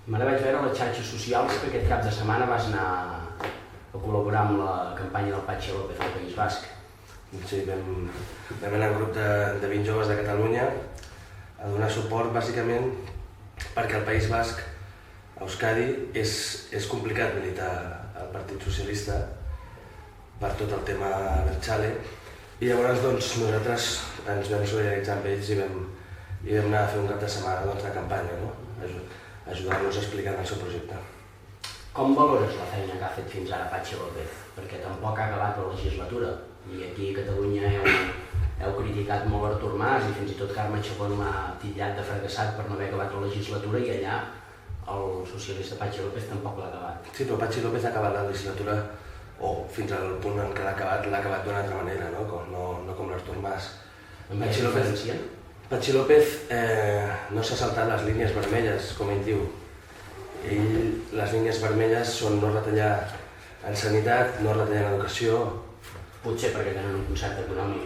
Me la vaig veure a les xarxes socials que aquest cap de setmana vas anar a col·laborar amb la campanya del Patxi López al País Basc. Sí, vam anar un grup de 20 joves de Catalunya a donar suport bàsicament perquè al País Basc, a Euskadi, és complicat militar al Partit Socialista per tot el tema Berchale, i llavors nosaltres ens vam solidaritzar amb ells i vam anar a fer un cap de setmana de campanya, ajudant-los a explicar el seu projecte. Com valores la feina que ha fet fins ara Patxi López? Perquè tampoc ha acabat la legislatura i aquí a Catalunya heu criticat molt Artur Mas i fins i tot Carme Chacón m'ha titllat de fracassat per no haver acabat la legislatura i allà el socialista Patxi López tampoc l'ha acabat. Sí, però Patxi López ha acabat la legislatura, o fins al punt en què l'ha acabat d'una altra manera, no com l'Artur Mas. Patxi López no s'ha saltat les línies vermelles, com ell diu. Les línies vermelles són no retallar en sanitat, no retallar en educació. Potser perquè tenen un concert econòmic.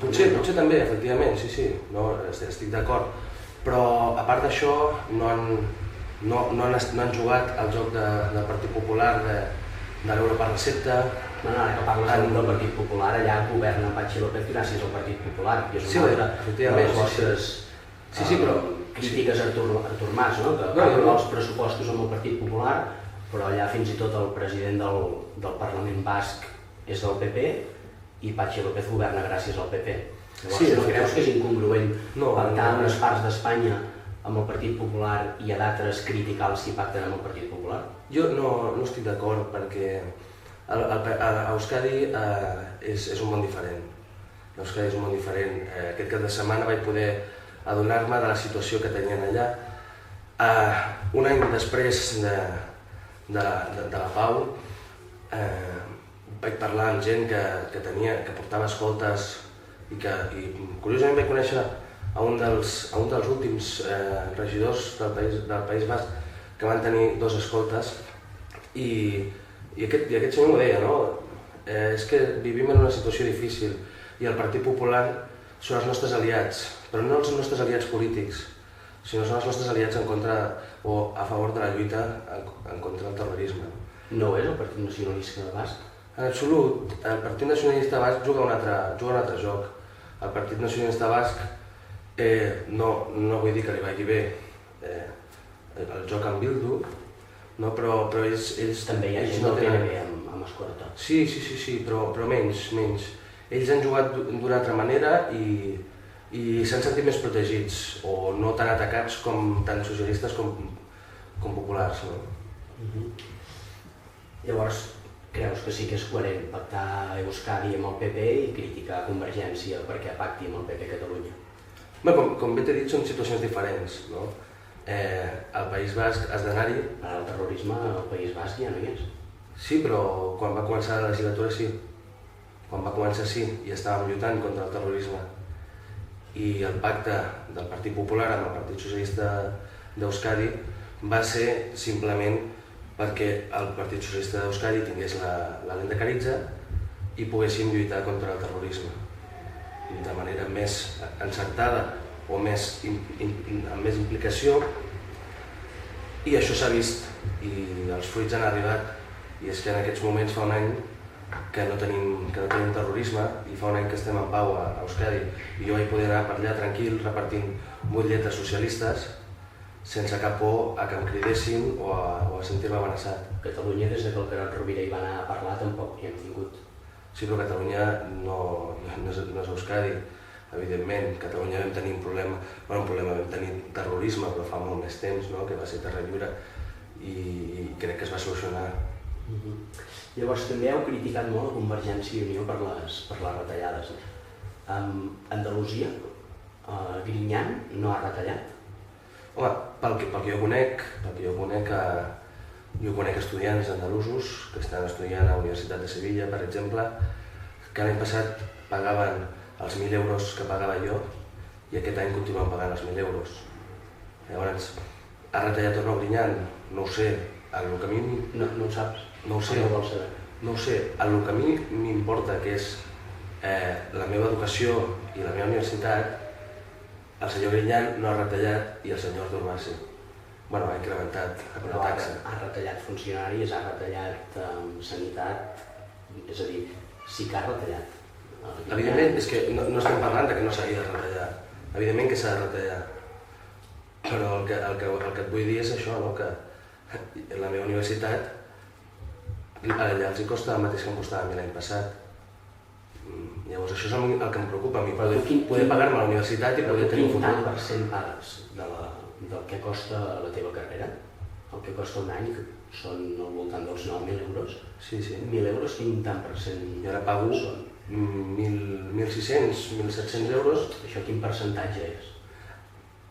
Potser també, efectivament, sí, estic d'acord. Però a part d'això no han jugat al joc del Partit Popular, de l'euro per recepta. Ara que parles del Partit Popular, allà governa Patxi López gràcies al Partit Popular, que és una altra de les vostres crítiques a Artur Mas, que va aprovar els pressupostos amb el Partit Popular, però allà fins i tot el president del Parlament Basc és del PP i Patxi López governa gràcies al PP. Llavors no creus que és incongruent pactar a unes parts d'Espanya amb el Partit Popular i a d'altres criticar els que pacten amb el Partit Popular? Jo no estic d'acord perquè Euskadi és un món diferent. Euskadi és un món diferent. Aquest cap de setmana vaig poder adonar-me de la situació que tenien allà. Un any després de la pau vaig parlar amb gent que portava escoltes i curiosament vaig conèixer a un dels últims regidors del País Basc que van tenir 2 escoltes i aquest senyor m'ho deia, és que vivim en una situació difícil i el Partit Popular són els nostres aliats, però no els nostres aliats polítics, sinó són els nostres aliats en contra o a favor de la lluita en contra del terrorisme. No és el Partit Nacionalista Basc? En absolut, el Partit Nacionalista Basc juga un altre joc. El Partit Nacionalista Basc no vull dir que li vagi bé el joc amb Bildu, però ells... També hi ha gent del PNB amb Esquerra. Sí, però menys. Ells han jugat d'una altra manera i s'han sentit més protegits o no tan atacats com tant socialistes com populars. Llavors, creus que sí que és coherent pactar Euskadi amb el PP i criticar Convergència perquè pacti amb el PP a Catalunya? Com bé t'he dit, són situacions diferents. Al País Basc has d'anar-hi... Ara el terrorisme al País Basc ja no hi és. Sí, però quan va començar la legislatura sí. Quan va començar sí, i estàvem lluitant contra el terrorisme. I el pacte del Partit Popular amb el Partit Socialista d'Euskadi va ser simplement perquè el Partit Socialista d'Euskadi tingués la Lehendakaritza i poguéssim lluitar contra el terrorisme de manera més encertada o amb més implicació, i això s'ha vist i els fruits han arribat, i és que en aquests moments fa un any que no tenim terrorisme i fa un any que estem en pau a Euskadi i jo vaig poder anar per allà tranquil repartint butlletes socialistes sense cap por a que em cridessin o a sentir-me amenaçat. Catalunya, des que el Carod Rovira hi va anar a parlar, tampoc hi hem tingut. Sí, però Catalunya no és Euskadi, evidentment. Catalunya vam tenir un problema, vam tenir terrorisme, però fa molt més temps, que va ser Terra Lliure, i crec que es va solucionar. Llavors també heu criticat molt a Convergència i Unió per les retallades. Andalusia, Griñán no ha retallat? Home, pel que jo conec estudiants andalusos que estan estudiant a la Universitat de Sevilla, per exemple, que l'any passat pagaven els 1.000 euros que pagava jo i aquest any continuen pagant els 1.000 euros. Llavors, ha retallat o no Griñán? No ho sé, el que a mi... No ho saps? No ho sé, el que a mi m'importa, que és la meva educació i la meva universitat, el senyor Griñán no ha retallat i el senyor Artur Mas sí. Bueno, ha incrementat la taxa. Ha retallat funcionaris, ha retallat sanitat, és a dir, sí que ha retallat. Evidentment, és que no estem parlant que no s'hagi de retallar. Evidentment que s'ha de retallar. Però el que et vull dir és això, no? Que la meva universitat, allà els costa el mateix que em costava a mi l'any passat. Llavors això és el que em preocupa a mi, poder pagar-me a la universitat i poder tenir un futur. Quin tant per cent pagues del que costa la teva carrera? El que costa un any són al voltant dels 9.000 euros. Sí. 1.000 euros, quin tant per cent? I ara pago 1.600, 1.700 euros. Això quin percentatge és?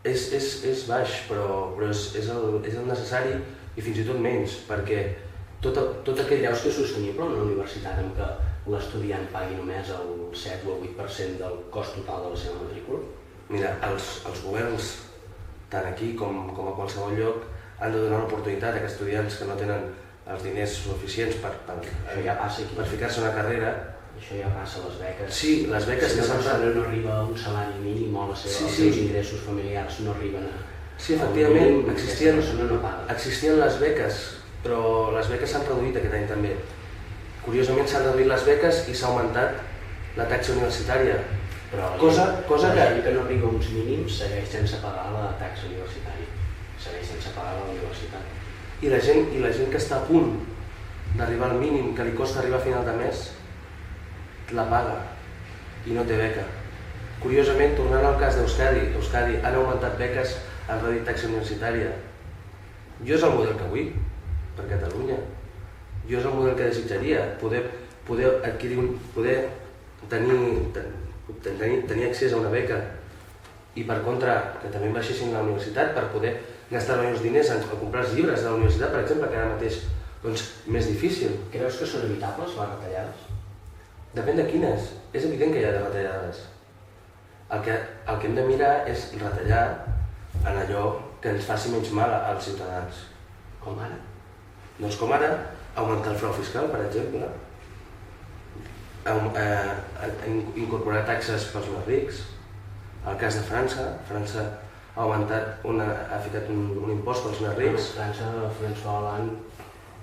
És baix, però és el necessari i fins i tot menys, perquè tot aquell... Creus que és sostenible una universitat en què l'estudiant pagui només el 7 o el 8% del cost total de la seva matrícula? Mira, els governs, tant aquí com a qualsevol lloc, han de donar l'oportunitat a estudiants que no tenen els diners suficients per ficar-se a una carrera. Això ja passa a les beques. Sí, les beques... Si una persona no arriba a un salari mínim o els seus ingressos familiars no arriben a... Sí, efectivament, existien les beques, però les beques s'han reduït aquest any també. Curiosament s'han reduït les beques i s'ha augmentat la taxa universitària. Però la gent que no arriba a uns mínims segueix sense pagar la taxa universitària. Segueix sense pagar la universitat. I la gent que està a punt d'arribar al mínim, que li costa arribar a final de mes, la paga i no té beca. Curiosament, tornant al cas d'Euskadi han augmentat beques, han reduït taxa universitària. Jo és el model que vull per Catalunya. Jo és el model que desitjaria, poder adquirir, poder tenir accés a una beca i per contra que també em baixessin a la universitat per poder gastar els meus diners a comprar els llibres de la universitat, per exemple, que ara mateix és més difícil. Creus que són evitables les retallades? Depèn de quines. És evident que hi ha de retallades. El que hem de mirar és retallar en allò que ens faci menys mal als ciutadans. Com ara? Doncs com ara, augmentar el frau fiscal, per exemple, incorporar taxes pels més rics. El cas de França ha ficat un impost pels més rics. França, François Hollande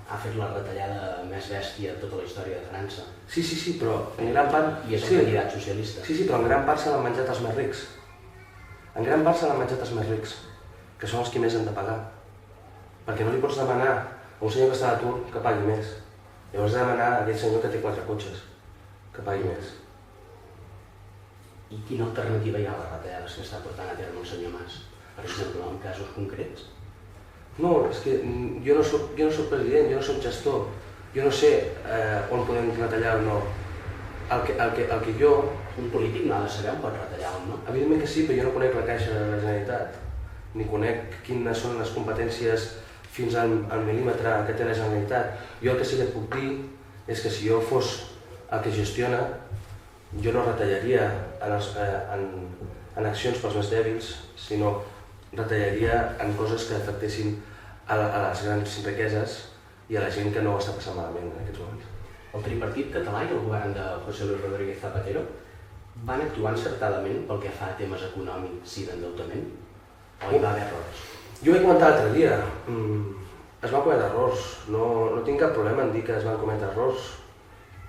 ha fet la retallada més bèstia de tota la història de França. Sí, però en gran part... I és el candidat socialista. Sí, però en gran part se l'han menjat els més rics. En gran part se l'han menjat els més rics, que són els qui més han de pagar. Perquè no li pots demanar a un senyor que està a l'atur que pagui més. Llavors has de demanar a aquell senyor que té 4 cotxes que pagui més. I quina alternativa hi ha a les retallades que està portant a terme el senyor Mas? Per exemple, en casos concrets? No, és que jo no soc president, jo no soc gestor. Jo no sé on podem retallar o no. El que jo... Un polític no ha de saber on pot retallar o no? Evidentment que sí, però jo no conec la caixa de la Generalitat. Ni conec quines són les competències fins al mil·límetre que té la Generalitat. Jo el que sí que et puc dir és que si jo fos el que gestiona, jo no retallaria en accions pels més dèbils, sinó retallaria en coses que afectessin a les grans riqueses i a la gent que no ho està passant malament en aquests moments. El tripartit català i el govern de José Luis Rodríguez Zapatero van actuar encertadament pel que fa a temes econòmics i d'endeutament? O hi va haver errors? Jo ho he comentat l'altre dia. Es van cometre errors. No tinc cap problema en dir que es van cometre errors.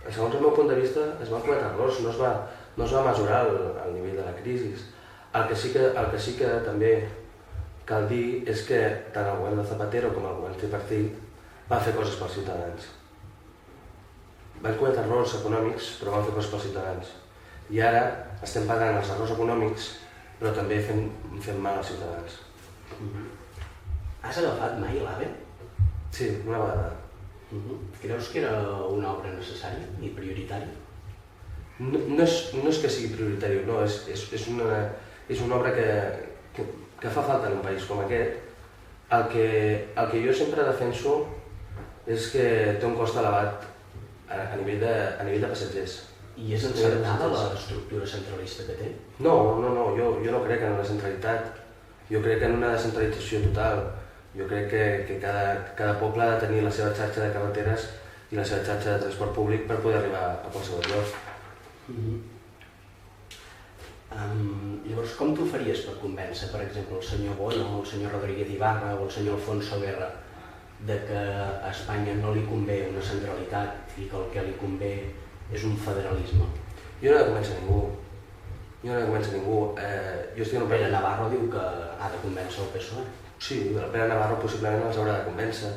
Segons el meu punt de vista, es van cometre errors. No es va mesurar el nivell de la crisi. El que sí que també cal dir és que tant el govern de Zapatero com el govern tripartit van fer coses pels ciutadans. Van cometre errors econòmics, però van fer coses pels ciutadans. I ara estem pagant els errors econòmics, però també fent mal als ciutadans. Has agafat mai l'AVE? Sí, una vegada. Creus que era una obra necessària i prioritària? No és que sigui prioritari, no, és una obra que fa falta en un país com aquest. El que jo sempre defenso és que té un cost elevat a nivell de passatgers. I és encertada l'estructura centralista que té? No, jo no crec en la centralitat. Jo crec en una descentralització total. Jo crec que cada poble ha de tenir la seva xarxa de carreteres i la seva xarxa de transport públic per poder arribar a qualsevol lloc. Llavors, com t'ho faries per convèncer, per exemple, el senyor Bono, el senyor Rodríguez Ibarra o el senyor Alfonso Guerra de que a Espanya no li convé una centralitat i que el que li convé és un federalisme? Jo no he de convèncer ningú. Pere Navarro diu que ha de convèncer el PSOE. Sí, el Pere Navarro possiblement els haurà de convèncer,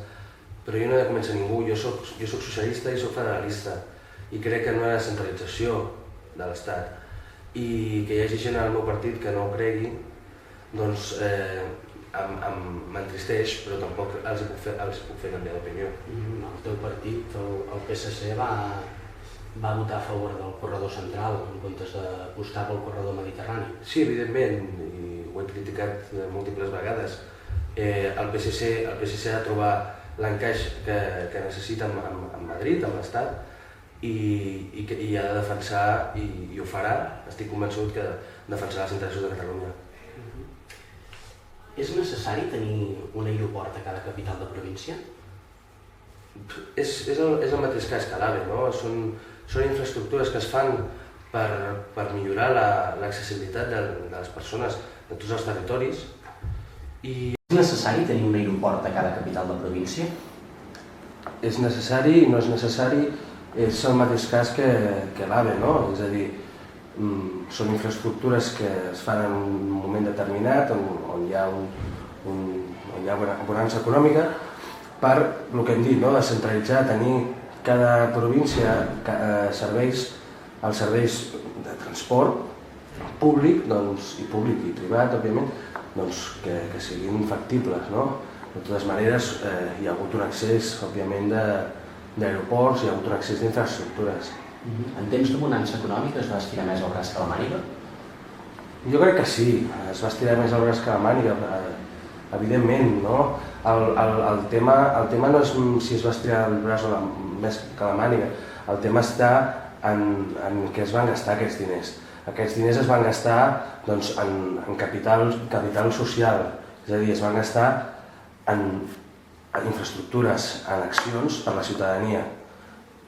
però jo no he de convèncer ningú. Jo soc socialista i soc federalista i crec que no hi ha centralització de l'Estat. I que hi hagi gent al meu partit que no ho cregui, doncs m'entristeix, però tampoc els puc fer canviar d'opinió. El teu partit, el PSC, va votar a favor del corredor central en comptes d'apostar pel corredor mediterrani. Sí, evidentment, i ho he criticat múltiples vegades. El PSC ha de trobar l'encaix que necessita amb Madrid, amb l'Estat, i ha de defensar, i ho farà, estic convençut que defensarà els interessos de Catalunya. És necessari tenir un aeroport a cada capital de província? És el mateix cas que l'AVE, no? Són infraestructures que es fan per millorar l'accessibilitat de les persones de tots els territoris. És necessari tenir un aeroport a cada capital de província? És necessari, no és necessari, és el mateix cas que l'AVE, no? És a dir, són infraestructures que es fan en un moment determinat, on hi ha bonança econòmica, per el que hem dit, no? Descentralitzar, tenir cada província els serveis de transport públic, i públic i privat, òbviament, que siguin factibles, no? De totes maneres, hi ha hagut un accés, òbviament, d'aeroports, hi ha hagut un accés d'infraestructures. En temps de bonança econòmica es va estirar més el braç que la màniga? Jo crec que sí, es va estirar més el braç que la màniga, evidentment, no? El tema no és si es va estirar el braç més que la màniga, el tema està en què es van gastar aquests diners. Aquests diners es van gastar en capital social, és a dir, es van gastar en infraestructures, en accions per a la ciutadania.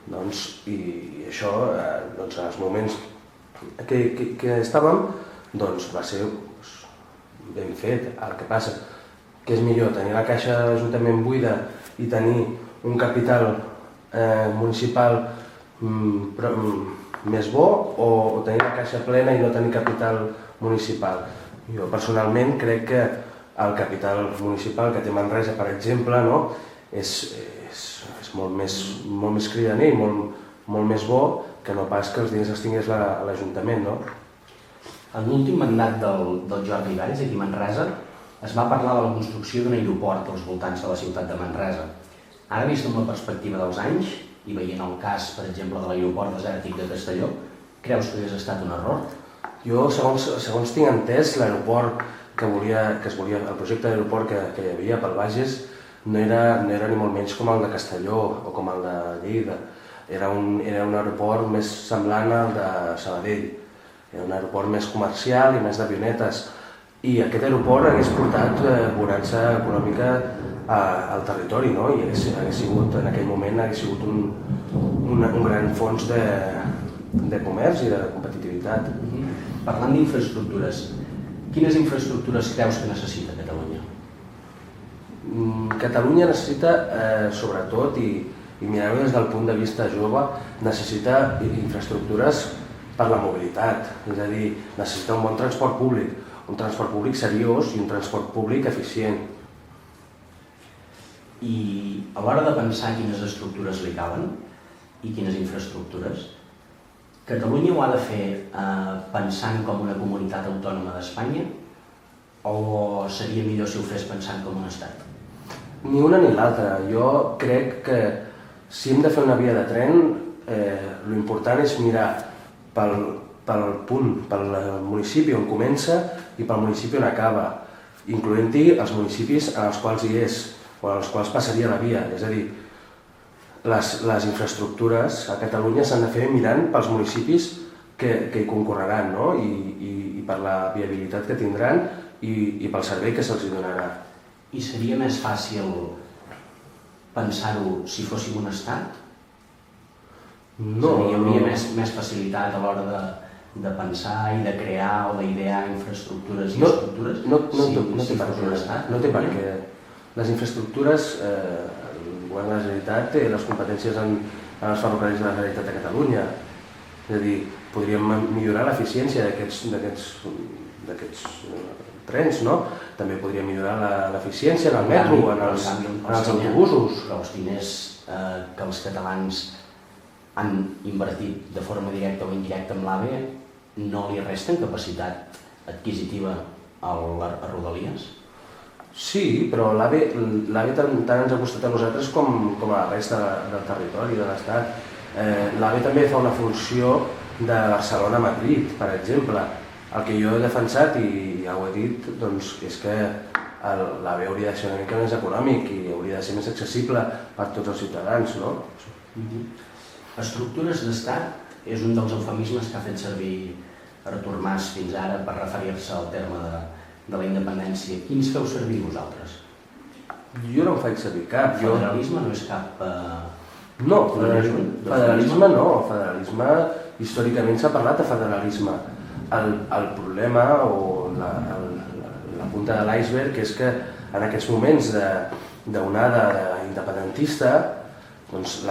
I això, en els moments que estàvem, va ser ben fet. El que passa que és millor tenir la caixa de l'Ajuntament buida i tenir un capital municipal més bo, o tenir la caixa plena i no tenir capital municipal. Jo personalment crec que el capital municipal que té Manresa, per exemple, és molt més cridaner i molt més bo que no pas que els diners els tingués l'Ajuntament. En l'últim mandat del Jordi Valls, aquí a Manresa, es va parlar de la construcció d'un aeroport als voltants de la ciutat de Manresa. Ara, vist amb la perspectiva dels anys, i veient el cas, per exemple, de l'aeroport desèrtic de Castelló, creus que hagués estat un error? Jo, segons tinc entès, l'aeroport el projecte d'aeroport que hi havia pel Bages no era ni molt menys com el de Castelló o com el de Lleida. Era un aeroport més semblant al de Sabadell. Era un aeroport més comercial i més d'avionetes. I aquest aeroport hagués portat bonança econòmica al territori, no? I en aquell moment hagués sigut un gran fons de comerç i de competitivitat. Parlant d'infraestructures, quines infraestructures creus que necessita Catalunya? Catalunya necessita, sobretot, i mirar-ho des del punt de vista jove, necessita infraestructures per la mobilitat, és a dir, necessita un bon transport públic seriós i un transport públic eficient. I a l'hora de pensar quines estructures li calen i quines infraestructures, Catalunya ho ha de fer pensant com una comunitat autònoma d'Espanya o seria millor si ho fes pensant com un estat? Ni una ni l'altra. Jo crec que si hem de fer una via de tren, l'important és mirar pel municipi on comença i pel municipi on acaba, incloent-hi els municipis en els quals hi és o en els quals passaria la via. És a dir, les infraestructures a Catalunya s'han de fer mirant pels municipis que hi concorreran, no? I per la viabilitat que tindran i pel servei que se'ls donarà. I seria més fàcil pensar-ho si fóssim un estat? No. Hi hauria més facilitat a l'hora de pensar i de crear o d'idear infraestructures i estructures? No té per què. Les infraestructures, el govern de la Generalitat té les competències en els ferrocarrils de la Generalitat de Catalunya. És a dir, podríem millorar l'eficiència d'aquests trens, no? També podríem millorar l'eficiència en el metro, en els autobusos. Però els diners que els catalans han invertit de forma directa o indirecta amb l'AVE no li resten capacitat adquisitiva a Rodalies? Sí, però l'AVE tant ens ha costat a nosaltres com a la resta del territori de l'Estat. L'AVE també fa una funció de Barcelona a Madrid, per exemple. El que jo he defensat, i ja ho he dit, és que l'AVE hauria de ser una mica més econòmic i hauria de ser més accessible per tots els ciutadans, no? Estructures d'estat és un dels eufemismes que ha fet servir Artur Mas fins ara per referir-se al terme de la independència. Quins feu servir vosaltres? Jo no en faig servir cap. Federalisme no és cap... No, federalisme no. Federalisme, històricament s'ha parlat de federalisme. El problema o la punta de l'iceberg és que en aquests moments d'onada independentista, doncs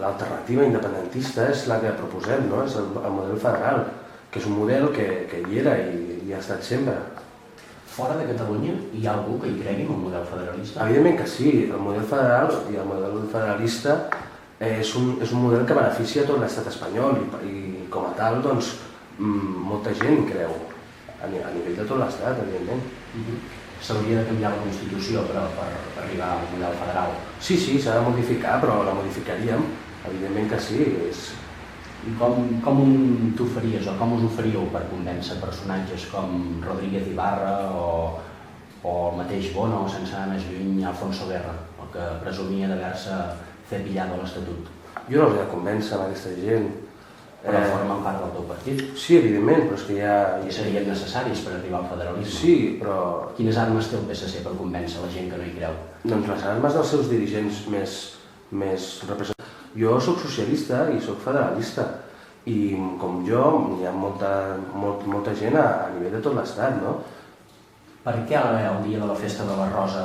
l'alternativa independentista és la que proposem, no? És el model federal, que és un model que hi era i ha estat sempre. Fora de Catalunya hi ha algú que hi cregui en el model federalista? Evidentment que sí. El model federal i el model federalista és un model que beneficia tot l'estat espanyol i com a tal, doncs, molta gent creu a nivell de tot l'estat, evidentment. S'hauria de canviar la Constitució per arribar al model federal? Sí, s'ha de modificar, però la modificaríem, evidentment que sí. I com t'ho faries o com us ho faríeu per convèncer personatges com Rodríguez Ibarra o el mateix Bono, o sense anar més lluny, Alfonso Guerra, el que presumia d'haver-se fet pillar de l'Estatut? Jo no els he de convèncer amb aquesta gent. Però formen part del teu partit? Sí, evidentment, però és que ja... I serien necessaris per arribar al federalisme? Sí, però... Quines armes té el PSC per convèncer la gent que no hi creu? Doncs les armes dels seus dirigents més representatius. Jo soc socialista i soc federalista. I com jo, hi ha molta gent a nivell de tot l'estat, no? Per què el dia de la festa de la Rosa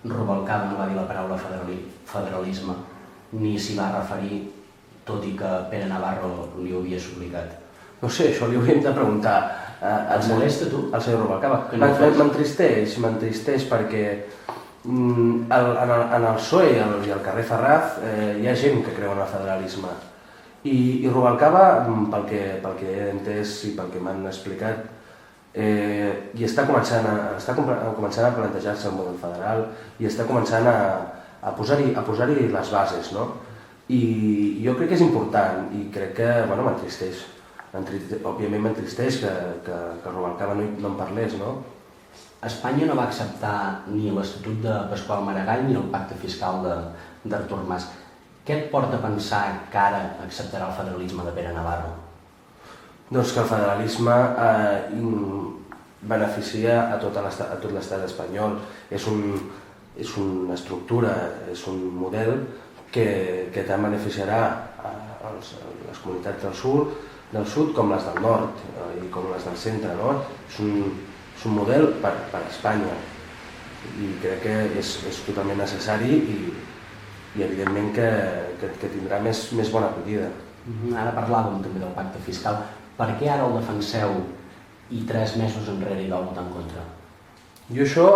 Rubalcaba no va dir la paraula federalisme, ni s'hi va referir, tot i que Pere Navarro li ho havia suplicat? No sé, això li hauríem de preguntar Et molesta, tu? al senyor Rubalcaba. M'entristeix perquè en el PSOE i al carrer Ferraz hi ha gent que creu en el federalisme. I Rubalcaba, pel que he entès i pel que m'han explicat, i està començant a plantejar-se el model federal i està començant a posar-hi les bases, no? I jo crec que és important i crec que, bueno, m'entristeix. Òbviament m'entristeix que Rubalcaba no en parlés, no? Espanya no va acceptar ni l'Estatut de Pasqual Maragall ni el pacte fiscal d'Artur Mas. Què et porta a pensar que ara acceptarà el federalisme de Pere Navarro? Doncs que el federalisme beneficia a tot l'estat espanyol. És una estructura, és un model que tant beneficiarà a les comunitats del sud com les del nord i com les del centre, no? És un model per Espanya i crec que és totalment necessari i evidentment que tindrà més bona acollida. Ara parlàvem també del pacte fiscal. Per què ara el defenseu i 3 mesos enrere hi vau votar en contra? Jo això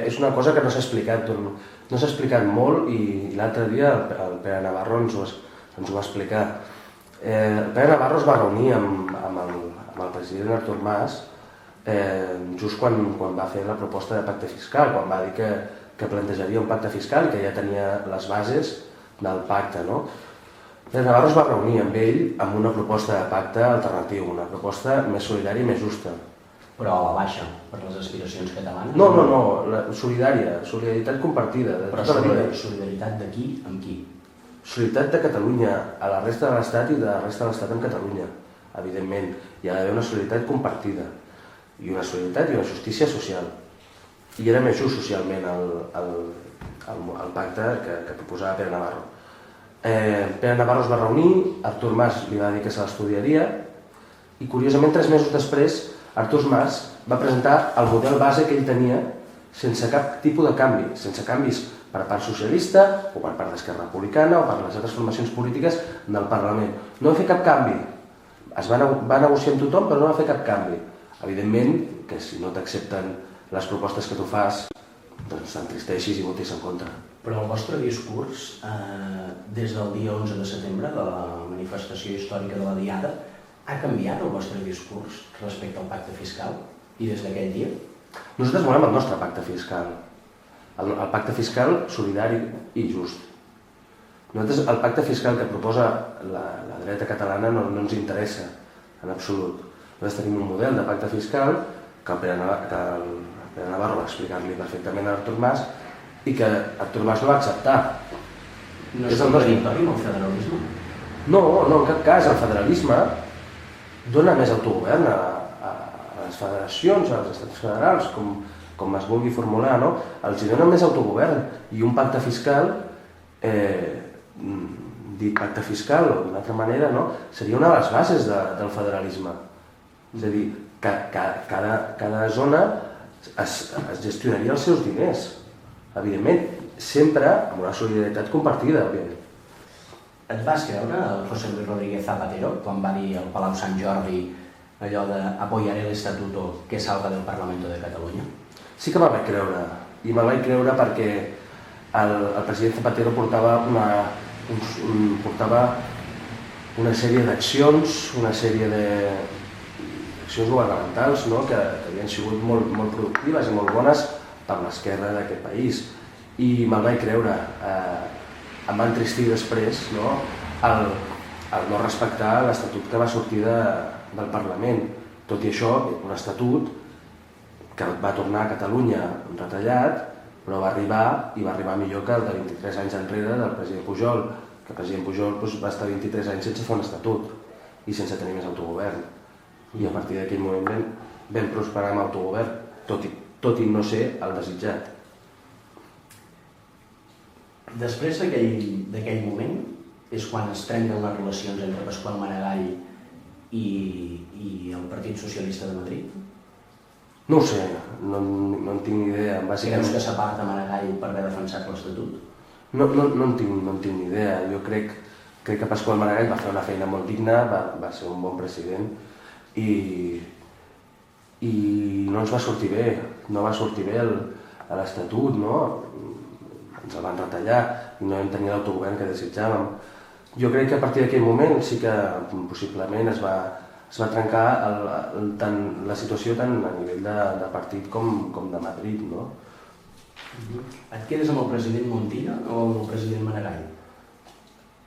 és una cosa que no s'ha explicat molt i l'altre dia el Pere Navarro ens ho va explicar. El Pere Navarro es va reunir amb el president Artur Mas just quan va fer la proposta de pacte fiscal, quan va dir que plantejaria un pacte fiscal i que ja tenia les bases del pacte, no? Pere Navarro es va reunir amb ell amb una proposta de pacte alternatiu, una proposta més solidària i més justa. Però a la baixa, per les aspiracions catalanes? No, solidaritat compartida. Però solidaritat de qui amb qui? Solidaritat de Catalunya a la resta de l'Estat i de la resta de l'Estat amb Catalunya, evidentment. Hi ha d'haver una solidaritat compartida i una solidaritat i una justícia social. I era més just socialment el pacte que proposava Pere Navarro. Pere Navarro es va reunir, Artur Mas li va dir que se l'estudiaria I curiosament, 3 mesos després, Artur Mas va presentar el model base que ell tenia sense cap tipus de canvi, sense canvis per part socialista o per part d'Esquerra Republicana o per les altres formacions polítiques del Parlament. No va fer cap canvi. Es va negociar amb tothom, però no va fer cap canvi. Evidentment, que si no t'accepten les propostes que tu fas, doncs t'entristeixis i votis en contra. Però el vostre discurs, des del dia 11 de setembre, de la manifestació històrica de la Diada, ha canviat el vostre discurs respecte al pacte fiscal? I des d'aquell dia? Nosaltres volem el nostre pacte fiscal. El pacte fiscal solidari i just. Nosaltres el pacte fiscal que proposa la dreta catalana no ens interessa en absolut. Nosaltres tenim un model de pacte fiscal que el Pere Navarro va explicar-li perfectament a Artur Mas i que Artur Mas no va acceptar. No és contradictori amb el federalisme? No, en cap cas. El federalisme dona més autogovern a les federacions, als estats federals, com es vulgui formular, no? Els dona més autogovern i un pacte fiscal, dit pacte fiscal o d'una altra manera, no? Seria una de les bases del federalisme. És a dir, cada zona es gestionaria els seus diners, evidentment, sempre amb una solidaritat compartida, òbviament. Et vas creure el José Luis Rodríguez Zapatero quan va dir al Palau Sant Jordi allò de apoyaré el estatuto que salga del Parlamento de Catalunya? Sí que me'l vaig creure, i me'l vaig creure perquè el president Zapatero portava una sèrie d'accions, una sèrie d'accions governamentals, no? que havien sigut molt productives i molt bones per l'esquerra d'aquest país. I me'l vaig creure. Em va entristir després, no? el no respectar l'estatut que va sortir del Parlament. Tot i això, un estatut que va tornar a Catalunya retallat, però va arribar millor que el de 23 anys enrere del president Pujol, que el president Pujol va estar 23 anys sense fer un estatut i sense tenir més autogovern. I a partir d'aquell moment vam prosperar amb autogovern, tot i no ser el desitjat. Després d'aquell moment és quan es trenquen les relacions entre Pasqual Maragall i el Partit Socialista de Madrid? No ho sé, no en tinc ni idea. Creus que s'aparta Maragall per haver defensat l'Estatut? No en tinc ni idea. Jo crec que Pasqual Maragall va fer una feina molt digna, va ser un bon president i no ens va sortir bé. No va sortir bé l'Estatut, no? Ens el van retallar i no vam tenir l'autogovern que desitjàvem. Jo crec que a partir d'aquell moment sí que possiblement es va trencar la situació tant a nivell de partit com de Madrid, no? Et quedes amb el president Montilla o amb el president Maragall?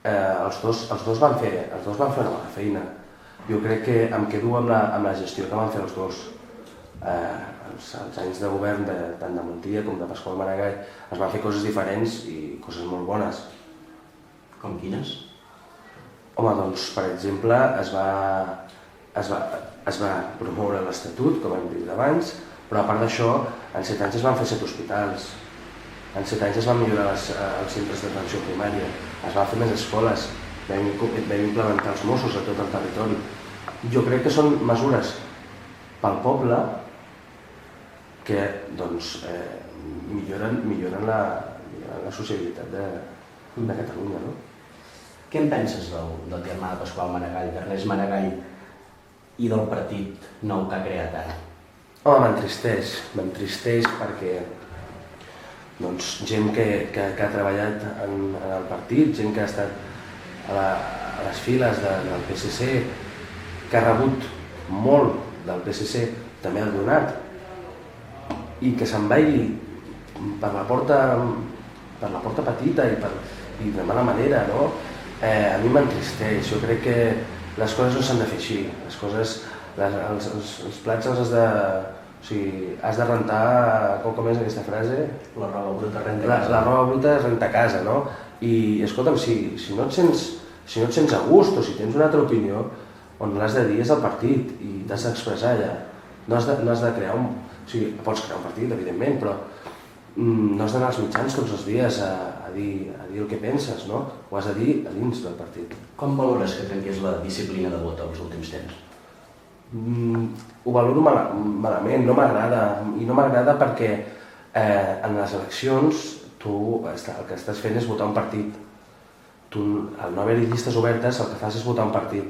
Els dos van fer una bona feina. Jo crec que em quedo amb la gestió que van fer els dos. Els anys de govern tant de Montilla com de Pasqual Maragall es van fer coses diferents i coses molt bones. Com quines? Home, doncs, per exemple, es va promoure l'Estatut, com hem dit abans, però a part d'això, en 7 anys es van fer 7 hospitals, en 7 anys es van millorar els centres d'atenció primària, es van fer més escoles, vam implementar els Mossos a tot el territori. Jo crec que són mesures pel poble que doncs, milloren la sociabilitat de Catalunya. No? Què en penses del germà de Pasqual Maragall, d'Ernest Maragall, i del partit nou que ha creat ara? Home, m'entristeix perquè doncs, gent que ha treballat en el partit, gent que ha estat a les files del PSC, que ha rebut molt del PSC, també ha donat, i que se'n vagi per la porta petita i de mala manera, no? A mi m'entristeix. Jo crec que les coses no s'han de fer així. Les coses, els plats els has de... O sigui, has de rentar, com és aquesta frase? La roba bruta renta casa. La roba bruta renta casa, no? I escolta'm, si no et sents a gust o si tens una altra opinió, on l'has de dir és al partit i t'has d'expressar allà. No has de crear un... O sigui, pots crear un partit, evidentment, però no has d'anar als mitjans tots els dies a dir el que penses, no? Ho has de dir a dins del partit. Com valores que trenqués la disciplina de vot als últims temps? Ho valoro malament, no m'agrada, i no m'agrada perquè en les eleccions tu el que estàs fent és votar un partit. Tu, al no haver-hi llistes obertes, el que fas és votar un partit.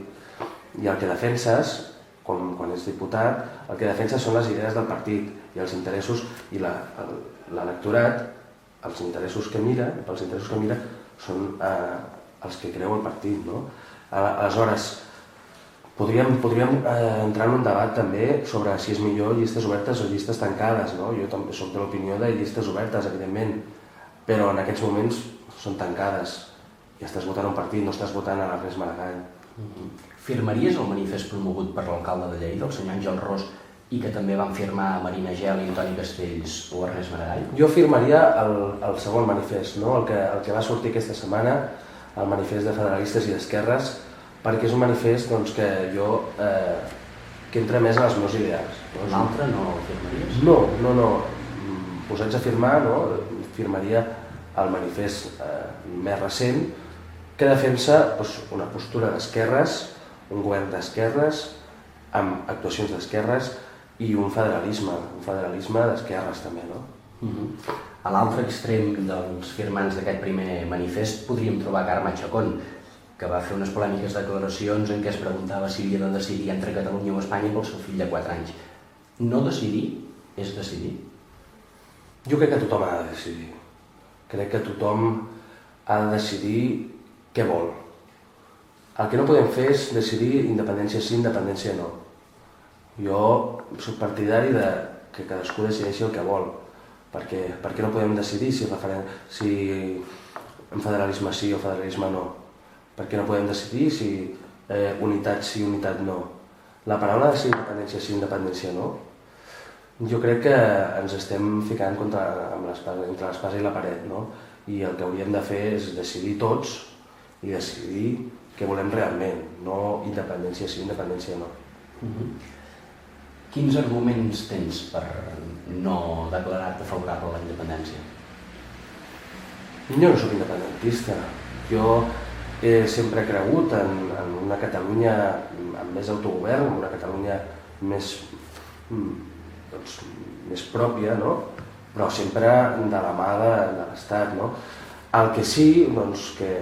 I el que defenses, quan ets diputat, el que defenses són les idees del partit i els interessos, i l'electorat, els interessos que mira són els que creu el partit, no? Aleshores, podríem entrar en un debat també sobre si és millor llistes obertes o llistes tancades, no? Jo també soc de l'opinió de llistes obertes, evidentment, però en aquests moments són tancades i estàs votant un partit, no estàs votant a l'Ernest Maragall. Firmaries el manifest promogut per l'alcalde de Lleida, el senyor Àngel Ros, i que també van firmar Marina Gel i Antoni Castells o Ernest Maragall? Jo firmaria el segon manifest, no? el que va sortir aquesta setmana, el manifest de federalistes i d'esquerres, perquè és un manifest que entra més en els meus ideals. L'altre no el firmaries? No. Posats a firmar, firmaria el manifest més recent, que defensa una postura d'esquerres, un govern d'esquerres, amb actuacions d'esquerres i un federalisme d'esquerres també, no? A l'altre extrem dels firmants d'aquest primer manifest podríem trobar Carme Chacón, que va fer unes polèmiques declaracions en què es preguntava si havia de decidir entre Catalunya o Espanya pel seu fill de 4 anys. No decidir és decidir? Jo crec que tothom ha de decidir. Crec que tothom ha de decidir què vol. El que no podem fer és decidir independència sí, independència no. Jo soc partidari de que cadascú decideixi el que vol, perquè no podem decidir si en federalisme sí o federalisme no. Perquè no podem decidir si unitat sí, unitat no. La paraula de si independència sí, independència no, jo crec que ens estem ficant entre l'espasa i la paret, no? I el que hauríem de fer és decidir tots i decidir què volem realment, no independència sí, independència no. Quins arguments tens per no declarar-te favorable a la independència? Jo no soc independentista. Jo sempre he cregut en una Catalunya amb més autogovern, en una Catalunya més pròpia, no? Però sempre de la mà de l'Estat, no? El que sí, que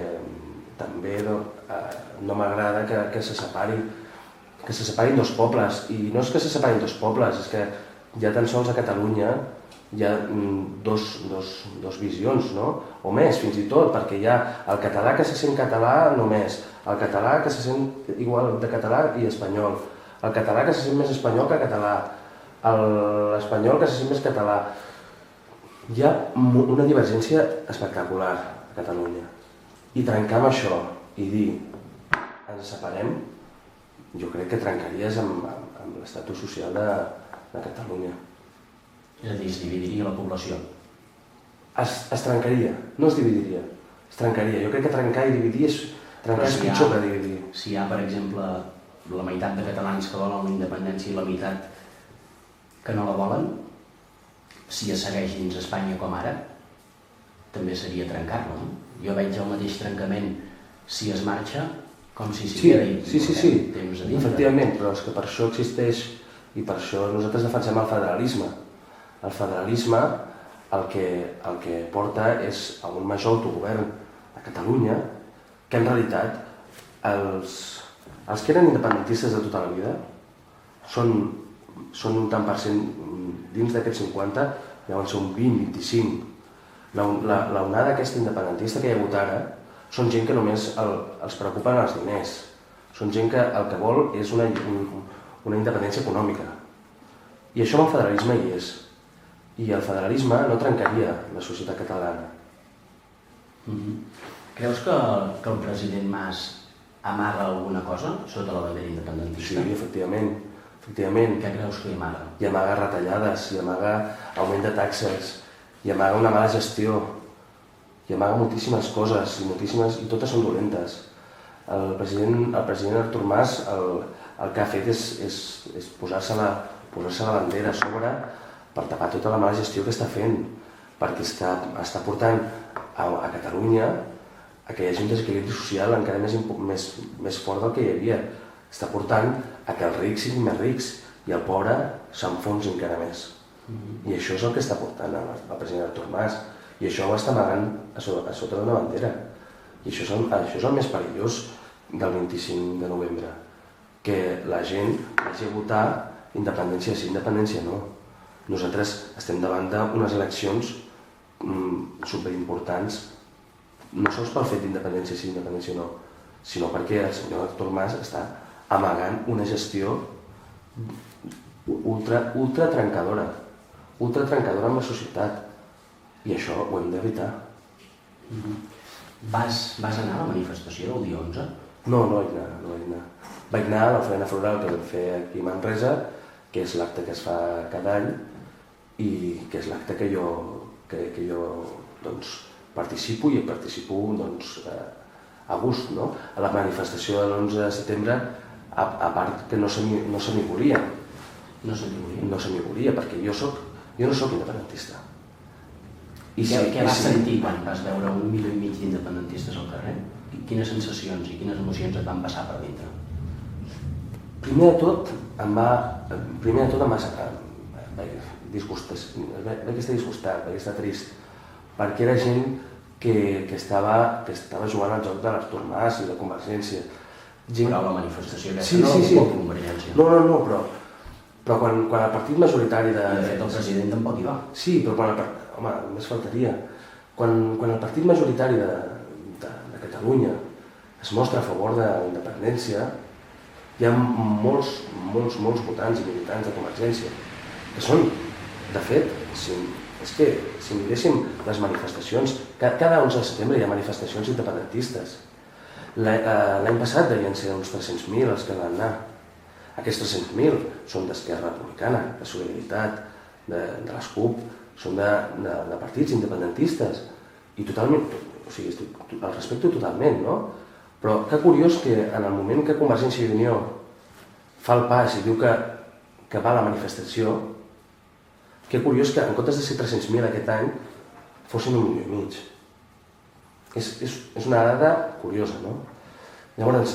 també no m'agrada que se separin dos pobles, i no és que se separin dos pobles, és que ja tan sols a Catalunya hi ha dos visions, no? O més, fins i tot, perquè hi ha el català que se sent català només, el català que se sent igual de català i espanyol, el català que se sent més espanyol que català, l'espanyol que se sent més català. Hi ha una divergència espectacular a Catalunya. I trencar amb això i dir ens separem, jo crec que trencaries amb l'estatus social de Catalunya. És a dir, es dividiria la població? Es trencaria, no es dividiria, es trencaria. Jo crec que trencar i dividir és pitjor que dividir. Si hi ha, per exemple, la meitat de catalans que volen la independència i la meitat que no la volen, si es segueix dins Espanya com ara, també seria trencar-la, no? Jo veig el mateix trencament si es marxa com si s'hi queda i sí, temps a dintre. Efectivament, però és que per això existeix i per això nosaltres defensem el federalisme. El federalisme el que porta és a un major autogovern a Catalunya, que en realitat els que eren independentistes de tota la vida són un tant per cent, dins d'aquests 50, deuen ser un 20-25. L'onada aquesta independentista que hi ha hagut ara són gent que només els preocupen els diners. Són gent que el que vol és una independència econòmica. I això amb el federalisme hi és. I el federalisme no trencaria la societat catalana. Creus que el president Mas amaga alguna cosa sota la bandera independentista? Sí, efectivament. Què creus que hi amaga? Hi amaga retallades, hi amaga augment de taxes, hi amaga una mala gestió, hi amaga moltíssimes coses i totes són dolentes. El president Artur Mas el que ha fet és posar-se la bandera a sobre per tapar tota la mala gestió que està fent, perquè està portant a Catalunya a que hi hagi un desequilibri social encara més fort del que hi havia. Està portant a que els rics siguin més rics i el pobre s'enfonsi encara més. I això és el que està portant el president Artur Mas, i això ho està amagant a sota d'una bandera. I això és el més perillós del 25 de novembre, que la gent vagi a votar independència sí, independència no. Nosaltres estem davant d'unes eleccions superimportants, no sols pel fet d'independència sí, independència no, sinó perquè el senyor Artur Mas està amagant una gestió ultra trencadora amb la societat, i això ho hem d'evitar. Vas anar a la manifestació del dia 11? No vaig anar. Vaig anar a l'ofrena floral que vam fer aquí a Manresa, que és l'acte que es fa cada any i que és l'acte que jo doncs, participo i participo doncs, a gust. No? A la manifestació de l'11 de setembre, a part que no se m'hi volia. No se m'hi volia, perquè jo no soc independentista. Què vas sentir quan vas veure 1,5 milió d'independentistes al carrer? Quines sensacions i quines emocions et van passar per dintre? Primer de tot em va disgustar, vaig estar disgustat, vaig estar trist, perquè era gent que estava jugant al joc de l'Artur Mas i de Convergència. Però la manifestació aquesta no vol Convergència. No, però quan el partit majoritari de... De fet, el president tampoc hi va. Sí, però home, només faltaria. Quan el partit majoritari de Catalunya es mostra a favor de la independència, hi ha molts votants i militants de Convergència que són, de fet, és que si miréssim les manifestacions, cada 11 de setembre hi ha manifestacions independentistes. L'any passat devien ser uns 300.000 els que van anar. Aquests 300.000 són d'Esquerra Republicana, de Solidaritat, de les CUP, són de partits independentistes. I totalment, o sigui, el respecto totalment, no? Però que curiós que en el moment que Convergència i Unió fa el pas i diu que va a la manifestació, que curiós que en comptes de ser 300.000 aquest any fossin 1,5 milió. És una dada curiosa, no? Llavors,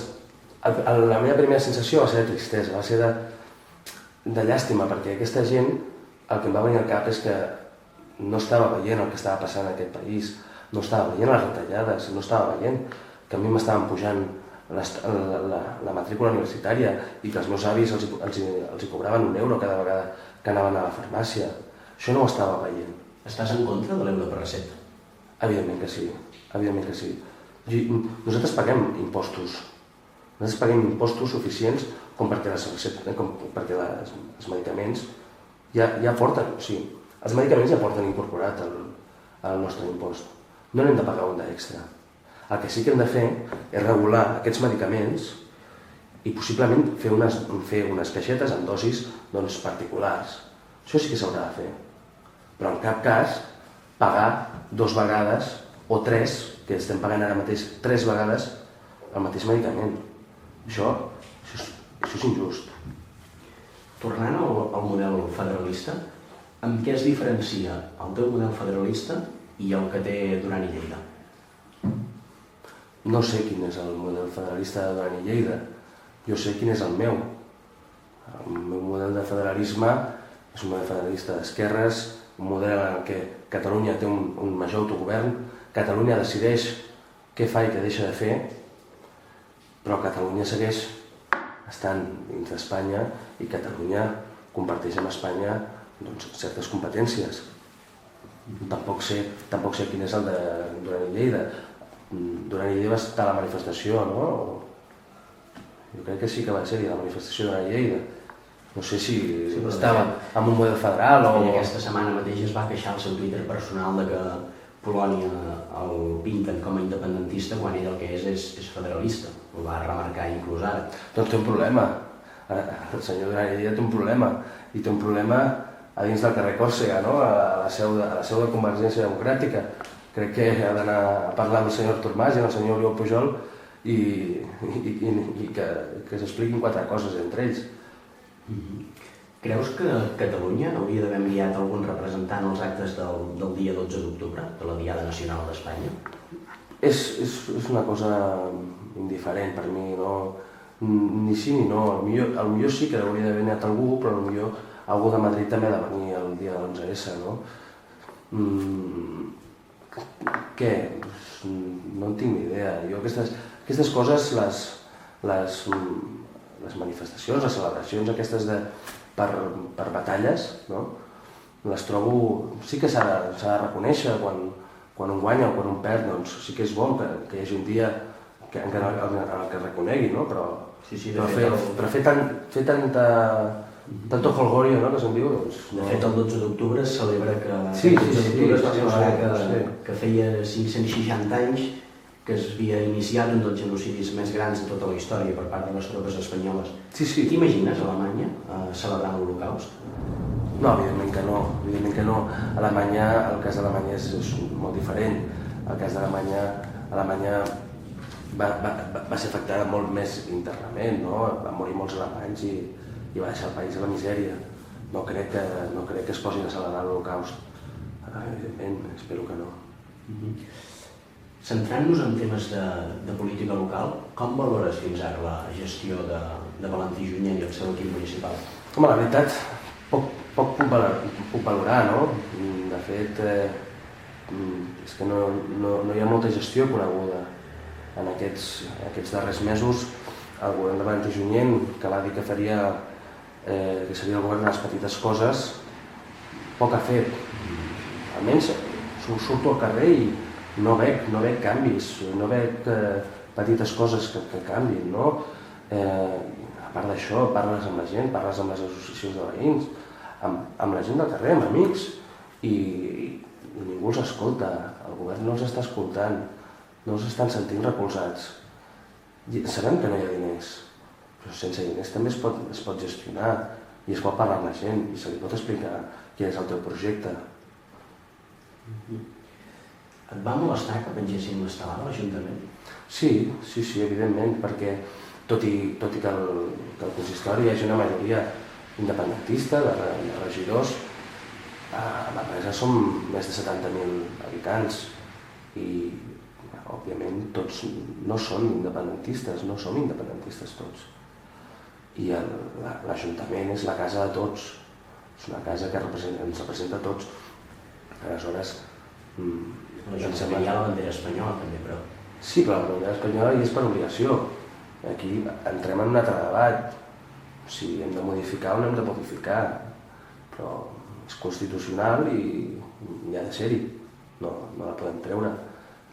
la meva primera sensació va ser de tristesa, va ser de llàstima, perquè aquesta gent el que em va venir al cap és que no estava veient el que estava passant en aquest país, no estava veient les retallades, no estava veient que a mi m'estaven pujant la matrícula universitària i que els meus avis els cobraven €1 cada vegada que anaven a la farmàcia. Això no ho estava veient. Estàs en contra de l'euro per recepta? Evidentment que sí, evidentment que sí. Nosaltres paguem impostos. Nosaltres paguem impostos suficients com perquè els medicaments ja porten, o sigui, els medicaments ja porten incorporat al nostre impost. No n'hem de pagar un d'extra. El que sí que hem de fer és regular aquests medicaments i possiblement fer unes caixetes amb dosis particulars. Això sí que s'haurà de fer. Però en cap cas pagar 2 vegades o 3, que estem pagant ara mateix 3 vegades el mateix medicament. Això és injust. Tornant al model federalista, amb què es diferencia el teu model federalista i el que té Duran i Lleida? No sé quin és el model federalista de Duran i Lleida, jo sé quin és el meu. El meu model de federalisme és un model federalista d'esquerres, un model en què Catalunya té un major autogovern, Catalunya decideix què fa i què deixa de fer, però Catalunya segueix estant dins d'Espanya i Catalunya comparteix amb Espanya certes competències. Tampoc sé quin és el de Duran i Lleida. Duran i Lleida va estar a la manifestació, no? Jo crec que sí que va ser-hi a la manifestació de Duran i Lleida. No sé si estava en un model federal o... Aquesta setmana mateix es va queixar al seu Twitter personal de que Polònia el pinten com a independentista quan ell el que és federalista. Ho va remarcar inclús ara. Doncs té un problema. El senyor Duran i Lleida té un problema. I té un problema a dins del carrer Còrsega, no? A la seu de Convergència Democràtica. Crec que ha d'anar a parlar amb el senyor Artur Mas i amb el senyor Oriol Pujol i que s'expliquin 4 coses entre ells. Creus que Catalunya hauria d'haver enviat algun representant als actes del dia 12 d'octubre, de la Diada Nacional d'Espanya? És una cosa indiferent per mi, Ni sí ni no, potser sí que hauria d'haver anat algú, però potser algú de Madrid també ha de venir el dia de l'11S, no? Què? No en tinc ni idea. Jo aquestes coses, les manifestacions, les celebracions aquestes per batalles, no? Les trobo... Sí que s'ha de reconèixer quan un guanya o quan un perd, doncs sí que és bo que hi hagi un dia en què es reconegui, no? Però fer tanto jolgorio, no?, que se'n diu, doncs... De fet, el 12 d'octubre es celebra que... Sí, el 12 d'octubre es va celebrar que feia 560 anys que es havia iniciat un dels genocidis més grans de tota la història per part de les tropes espanyoles. Sí. T'imagines Alemanya celebrant l'Holocaust? No, evidentment que no. El cas d'Alemanya és molt diferent. El cas d'Alemanya va ser afectada molt més internament, no? Van morir molts alemanys i va deixar el país a la misèria. No crec que es posin a celebrar l'Holocaust. Evidentment, espero que no. Centrant-nos en temes de política local, com valores fins ara la gestió de Valentí Junyent i el seu equip municipal? Home, la veritat, poc puc valorar, no? De fet, és que no hi ha molta gestió coneguda. En aquests darrers mesos, el govern de Valentí Junyent, que va dir que seria el govern de les petites coses, poc ha fet. Almenys surto al carrer i no veig canvis, no veig petites coses que canvin, no? A part d'això, parles amb la gent, parles amb les associacions de veïns, amb la gent del carrer, amb amics, i ningú els escolta, el govern no els està escoltant, no els estan sentint recolzats. Sabem que no hi ha diners, però sense diners també es pot gestionar i es pot parlar amb la gent i se li pot explicar quin és el teu projecte. Et va molestar que pengessin l'estelada a l'Ajuntament? Sí, evidentment, perquè tot i que el consistori hi hagi una majoria independentista de regidors, a Manresa som més de 70.000 habitants i, òbviament, tots no són independentistes, no som independentistes tots. I l'Ajuntament és la casa de tots, és una casa que ens representa a tots. Aleshores, l'Ajuntament hi ha la bandera espanyola també, però... Sí, però la bandera espanyola hi és per obligació. Aquí entrem en un altre debat. Si hem de modificar o no hem de modificar, però és constitucional i hi ha de ser-hi. No la podem treure.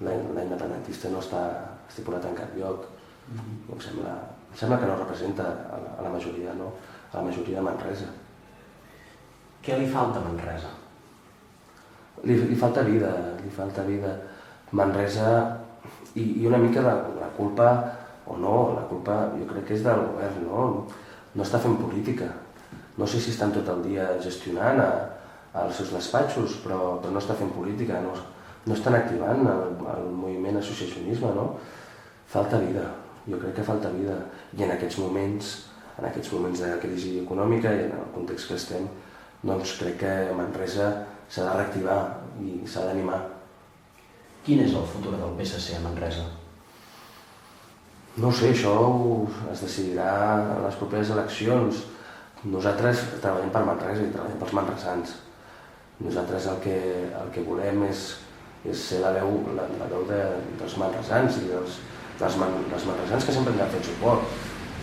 La independentista no està estipulat en cap lloc. Em sembla que no representa a la majoria, no? A la majoria de Manresa. Què li falta a Manresa? Li falta vida. Manresa, i una mica la culpa, o no, la culpa jo crec que és del govern, no? No està fent política. No sé si estan tot el dia gestionant als seus despatxos, però no està fent política, no estan activant el moviment associacionisme, no? Falta vida, jo crec que falta vida. I en aquests moments de crisi econòmica i en el context que estem, doncs crec que Manresa s'ha de reactivar i s'ha d'animar. Quin és el futur del PSC a Manresa? No ho sé, això es decidirà a les properes eleccions. Nosaltres treballem per Manresa i treballem pels manresans. Nosaltres el que volem és ser la veu dels manresans i dels manresans que sempre ens han fet suport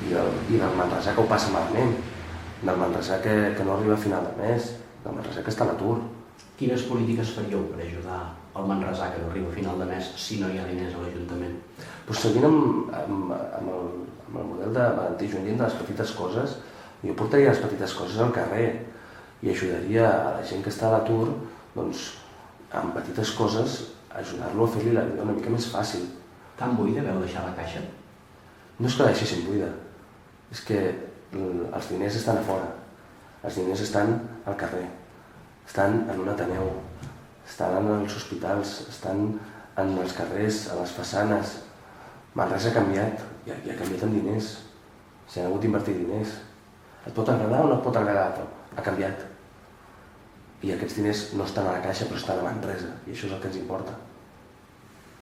i del manresà que ho passa malament, del manresà que no arriba a final de mes, del manresà que està a l'atur. Quines polítiques faríeu per ajudar el manresà que no arriba a final de mes si no hi ha diners a l'Ajuntament? Seguint amb el model de Valentí Junyent de les petites coses, jo portaria les petites coses al carrer i ajudaria a la gent que està a l'atur, doncs, amb petites coses, ajudar-lo a fer-li la vida una mica més fàcil. Tan buida veu deixar la caixa? No és que la deixessin buida, és que els diners estan a fora, els diners estan al carrer, estan en un ateneu, estan en els hospitals, estan en els carrers, a les façanes. Manresa ha canviat, i ha canviat amb diners, s'hi han hagut d'invertir diners. Et pot agradar o no et pot agradar, però ha canviat. I aquests diners no estan a la caixa, però estan a Manresa, i això és el que ens importa.